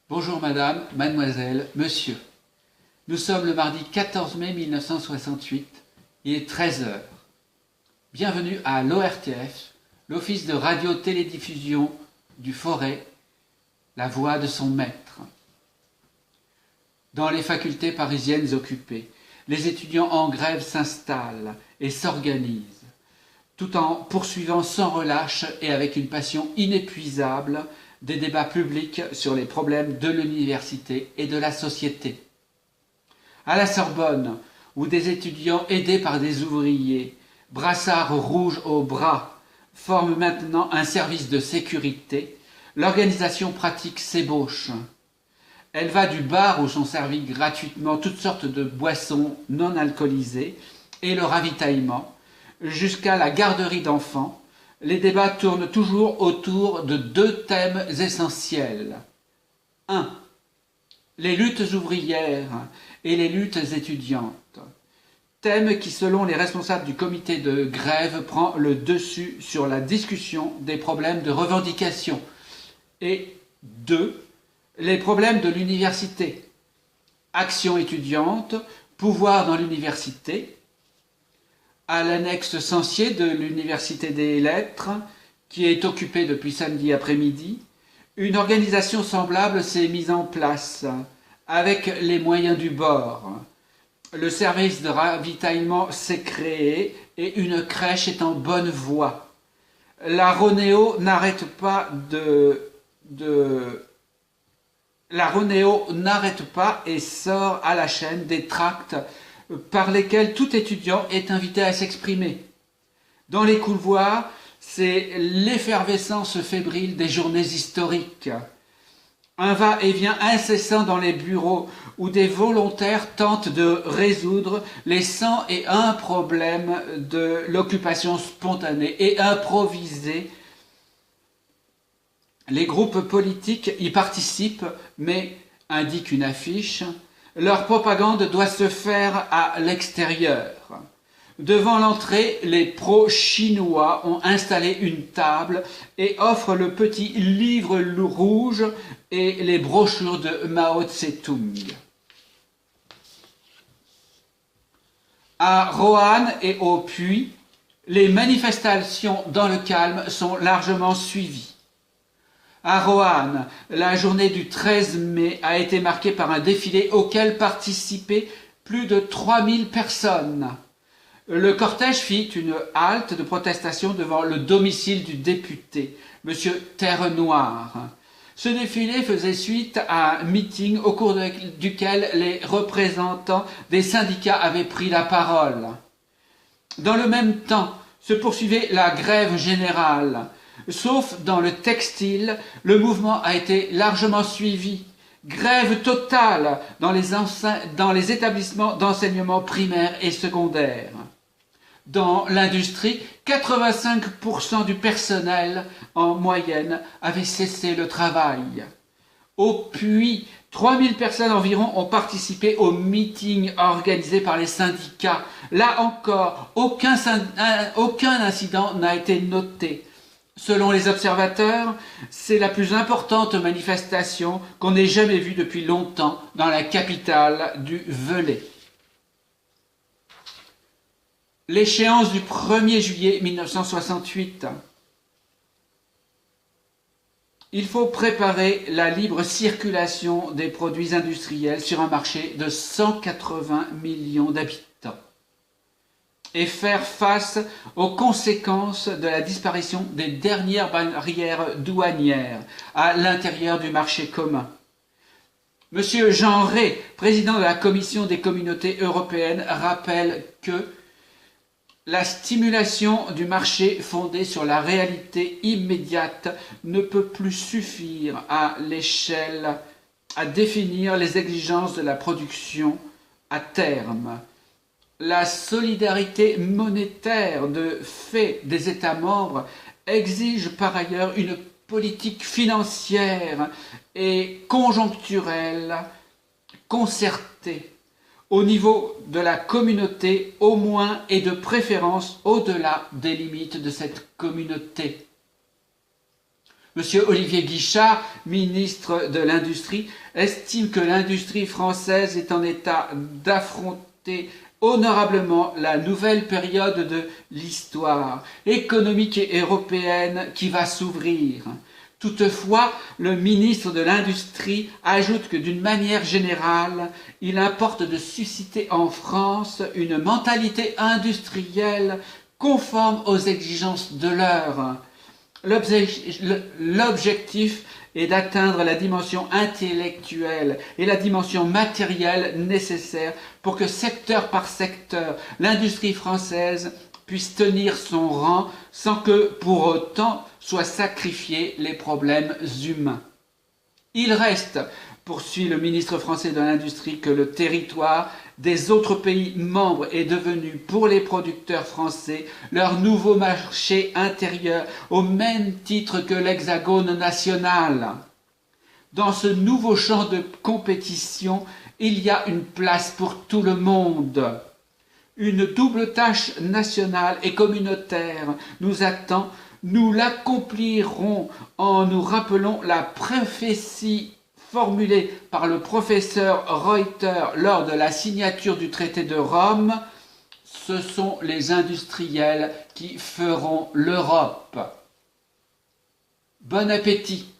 Bonjour madame, mademoiselle, monsieur. Nous sommes le mardi 14 mai 1968, il est 13 heures. Bienvenue à l'ORTF, l'Office de radio-télédiffusion du Forêt, la voix de son maître. Dans les facultés parisiennes occupées, les étudiants en grève s'installent et s'organisent, tout en poursuivant sans relâche et avec une passion inépuisable des débats publics sur les problèmes de l'université et de la société. À la Sorbonne, où des étudiants aidés par des ouvriers, brassards rouges aux bras, forment maintenant un service de sécurité, l'organisation pratique s'ébauche. Elle va du bar où sont servies gratuitement toutes sortes de boissons non alcoolisées et le ravitaillement, jusqu'à la garderie d'enfants. Les débats tournent toujours autour de deux thèmes essentiels. 1. Les luttes ouvrières et les luttes étudiantes. Thème qui, selon les responsables du comité de grève, prend le dessus sur la discussion des problèmes de revendication. Et 2. Les problèmes de l'université. Action étudiante, pouvoir dans l'université. À l'annexe Censier de l'Université des Lettres, qui est occupée depuis samedi après-midi, une organisation semblable s'est mise en place, avec les moyens du bord. Le service de ravitaillement s'est créé et une crèche est en bonne voie. La Ronéo n'arrête pas et sort à la chaîne des tracts par lesquels tout étudiant est invité à s'exprimer. Dans les couloirs, c'est l'effervescence fébrile des journées historiques. Un va-et-vient incessant dans les bureaux où des volontaires tentent de résoudre les 101 problèmes de l'occupation spontanée et improvisée. Les groupes politiques y participent, mais, indique une affiche, leur propagande doit se faire à l'extérieur. Devant l'entrée, les pro-chinois ont installé une table et offrent le petit livre rouge et les brochures de Mao Tse-tung. À Roanne et au Puy, les manifestations dans le calme sont largement suivies. À Roanne, la journée du 13 mai a été marquée par un défilé auquel participaient plus de 3000 personnes. Le cortège fit une halte de protestation devant le domicile du député, M. Terre-Noire. Ce défilé faisait suite à un meeting au cours duquel les représentants des syndicats avaient pris la parole. Dans le même temps, se poursuivait la grève générale. Sauf dans le textile, le mouvement a été largement suivi. Grève totale dans les établissements d'enseignement primaire et secondaire. Dans l'industrie, 85% du personnel, en moyenne, avait cessé le travail. Au Puy, 3000 personnes environ ont participé au meeting organisé par les syndicats. Là encore, aucun incident n'a été noté. Selon les observateurs, c'est la plus importante manifestation qu'on n'ait jamais vue depuis longtemps dans la capitale du Velay. L'échéance du 1er juillet 1968. Il faut préparer la libre circulation des produits industriels sur un marché de 180 millions d'habitants et faire face aux conséquences de la disparition des dernières barrières douanières à l'intérieur du marché commun. Monsieur Jean Rey, président de la Commission des communautés européennes, rappelle que la stimulation du marché fondée sur la réalité immédiate ne peut plus suffire à l'échelle à définir les exigences de la production à terme. La solidarité monétaire de fait des États membres exige par ailleurs une politique financière et conjoncturelle concertée au niveau de la communauté au moins et de préférence au-delà des limites de cette communauté. Monsieur Olivier Guichard, ministre de l'Industrie, estime que l'industrie française est en état d'affronter honorablement la nouvelle période de l'histoire économique et européenne qui va s'ouvrir. Toutefois, le ministre de l'Industrie ajoute que d'une manière générale, il importe de susciter en France une mentalité industrielle conforme aux exigences de l'heure. L'objectif est d'atteindre la dimension intellectuelle et la dimension matérielle nécessaires pour que secteur par secteur, l'industrie française puisse tenir son rang sans que pour autant soient sacrifiés les problèmes humains. Il reste, poursuit le ministre français de l'Industrie, que le territoire des autres pays membres est devenu pour les producteurs français leur nouveau marché intérieur au même titre que l'hexagone national. Dans ce nouveau champ de compétition, il y a une place pour tout le monde. Une double tâche nationale et communautaire nous attend. Nous l'accomplirons en nous rappelant la prophétie formulée par le professeur Reuter lors de la signature du traité de Rome. Ce sont les industriels qui feront l'Europe. Bon appétit!